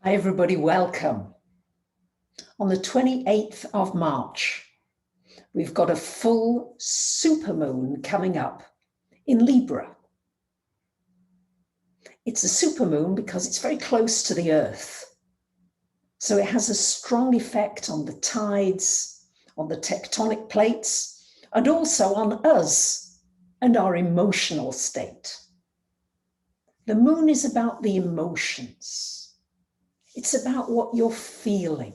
Hi, everybody. Welcome. On the 28th of March, we've got a full supermoon coming up in Libra. It's a supermoon because it's very close to the Earth. So it has a strong effect on the tides, on the tectonic plates, and also on us and our emotional state. The moon is about the emotions. It's about what you're feeling.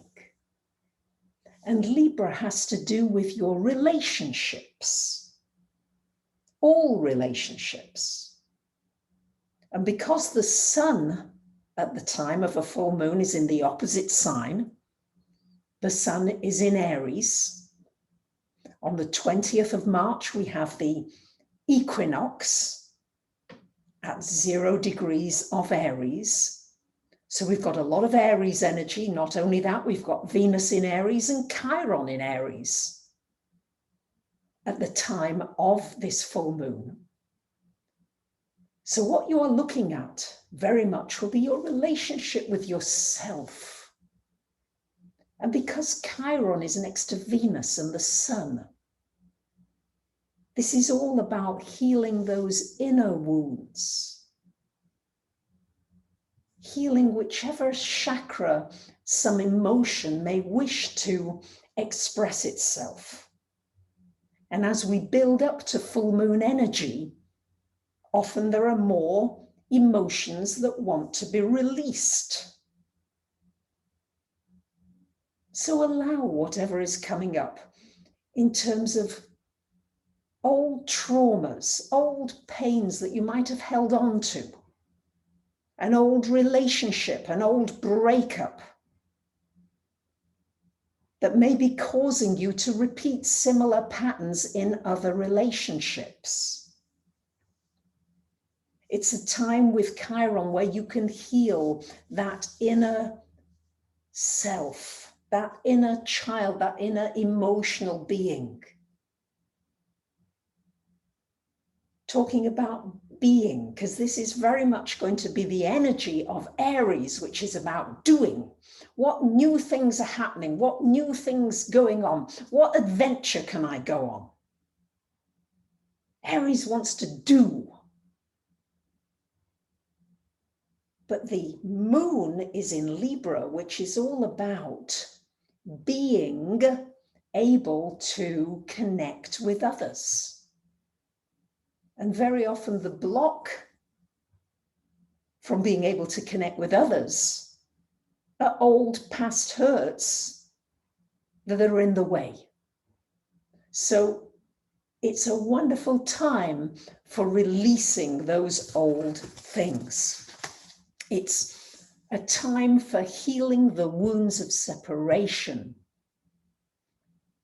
And Libra has to do with your relationships, all relationships. And because the sun at the time of a full moon is in the opposite sign, the sun is in Aries. On the 20th of March, we have the equinox at 0 degrees of Aries. So we've got a lot of Aries energy. Not only that, we've got Venus in Aries and Chiron in Aries at the time of this full moon. So what you are looking at very much will be your relationship with yourself. And because Chiron is next to Venus and the sun, this is all about healing those inner wounds. Healing whichever chakra some emotion may wish to express itself. And as we build up to full moon energy, often there are more emotions that want to be released. So allow whatever is coming up in terms of old traumas, old pains that you might have held on to, an old relationship, an old breakup that may be causing you to repeat similar patterns in other relationships. It's a time with Chiron where you can heal that inner self, that inner child, that inner emotional being. Talking about being, because this is very much going to be the energy of Aries, which is about doing. What new things are happening? What new things going on? What adventure can I go on? Aries wants to do. But the moon is in Libra, which is all about being able to connect with others. And very often the block from being able to connect with others are old past hurts that are in the way. So it's a wonderful time for releasing those old things. It's a time for healing the wounds of separation,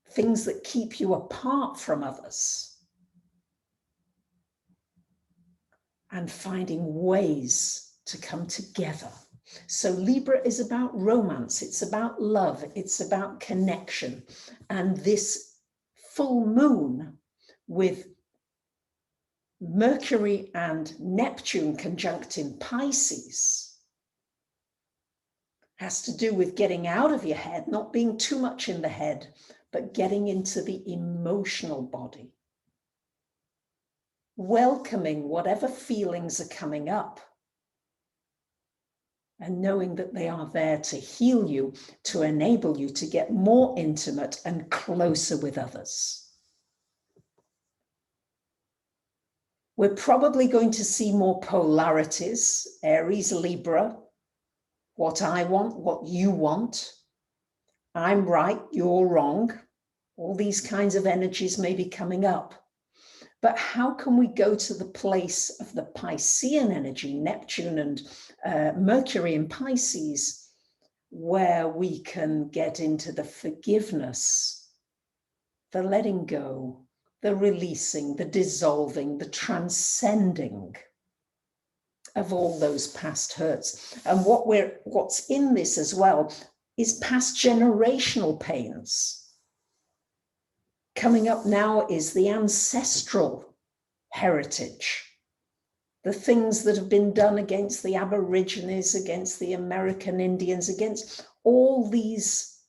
things that keep you apart from others, and finding ways to come together. So Libra is about romance, it's about love, it's about connection. And this full moon with Mercury and Neptune conjunct in Pisces has to do with getting out of your head, not being too much in the head, but getting into the emotional body. Welcoming whatever feelings are coming up and knowing that they are there to heal you, to enable you to get more intimate and closer with others. We're probably going to see more polarities, Aries, Libra, what I want, what you want, I'm right, you're wrong. All these kinds of energies may be coming up. But how can we go to the place of the Piscean energy, Neptune and Mercury in Pisces, where we can get into the forgiveness, the letting go, the releasing, the dissolving, the transcending of all those past hurts. And what's in this as well is past generational pains. Coming up now is the ancestral heritage. the things that have been done against the Aborigines, against the American Indians, against all these,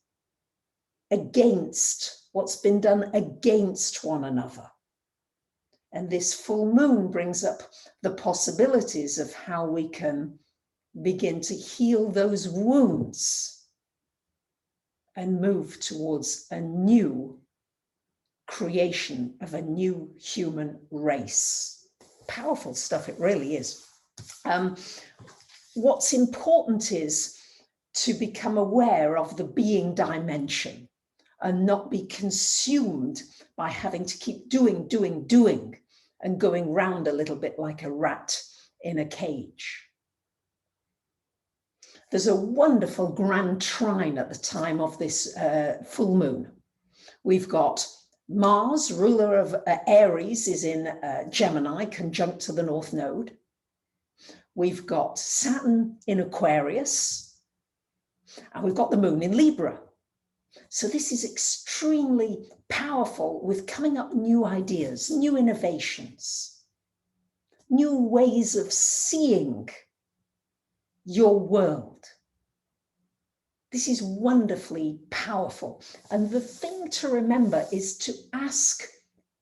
against what's been done against one another. And this full moon brings up the possibilities of how we can begin to heal those wounds and move towards a new creation of a new human race. Powerful stuff, it really is. What's important is to become aware of the being dimension and not be consumed by having to keep doing, and going round a little bit like a rat in a cage. There's a wonderful Grand Trine at the time of this full moon. We've got Mars, ruler of Aries, is in Gemini, conjunct to the North Node. We've got Saturn in Aquarius, and we've got the moon in Libra. So this is extremely powerful with coming up new ideas, new innovations, new ways of seeing your world. This is wonderfully powerful. And the thing to remember is to ask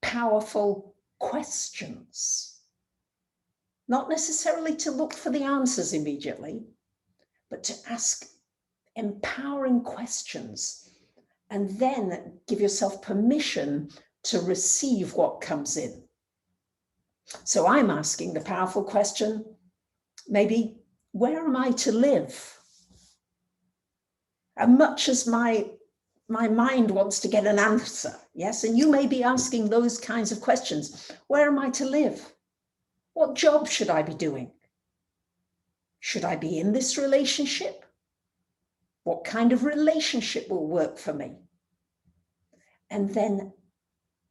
powerful questions. Not necessarily to look for the answers immediately, but to ask empowering questions and then give yourself permission to receive what comes in. So I'm asking the powerful question, maybe, where am I to live? And much as my mind wants to get an answer, yes, and you may be asking those kinds of questions. Where am I to live? What job should I be doing? Should I be in this relationship? What kind of relationship will work for me? And then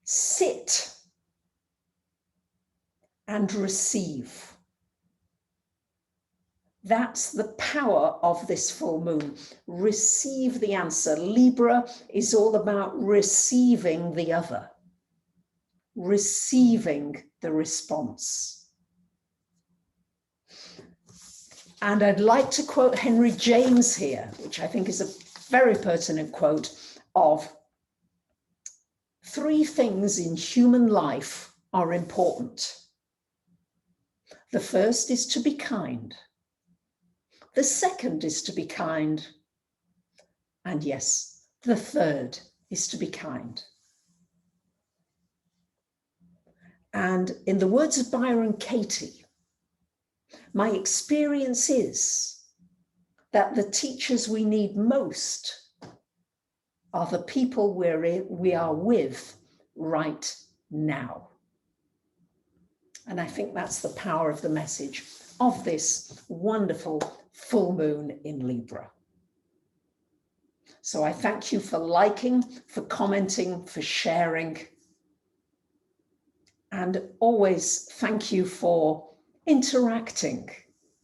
sit and receive. That's the power of this full moon. Receive the answer. Libra is all about receiving the other, receiving the response. And I'd like to quote Henry James here, which I think is a very pertinent quote of 3 things in human life are important. The first is to be kind. The second is to be kind. And yes, the third is to be kind. And in the words of Byron Katie, my experience is that the teachers we need most are the people we are with right now. And I think that's the power of the message of this wonderful full moon in Libra. So I thank you for liking, for commenting, for sharing. And always thank you for interacting.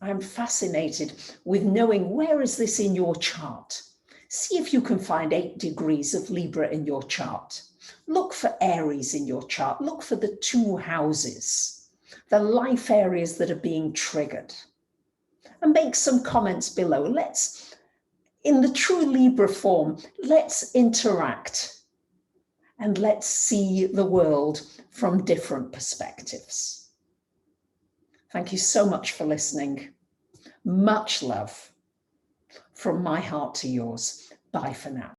I'm fascinated with knowing, where is this in your chart? See if you can find 8 degrees of Libra in your chart. Look for Aries in your chart. Look for the 2 houses, the life areas that are being triggered. And make some comments below. Let's, in the true Libra form, let's interact and let's see the world from different perspectives. Thank you so much for listening. Much love from my heart to yours. Bye for now.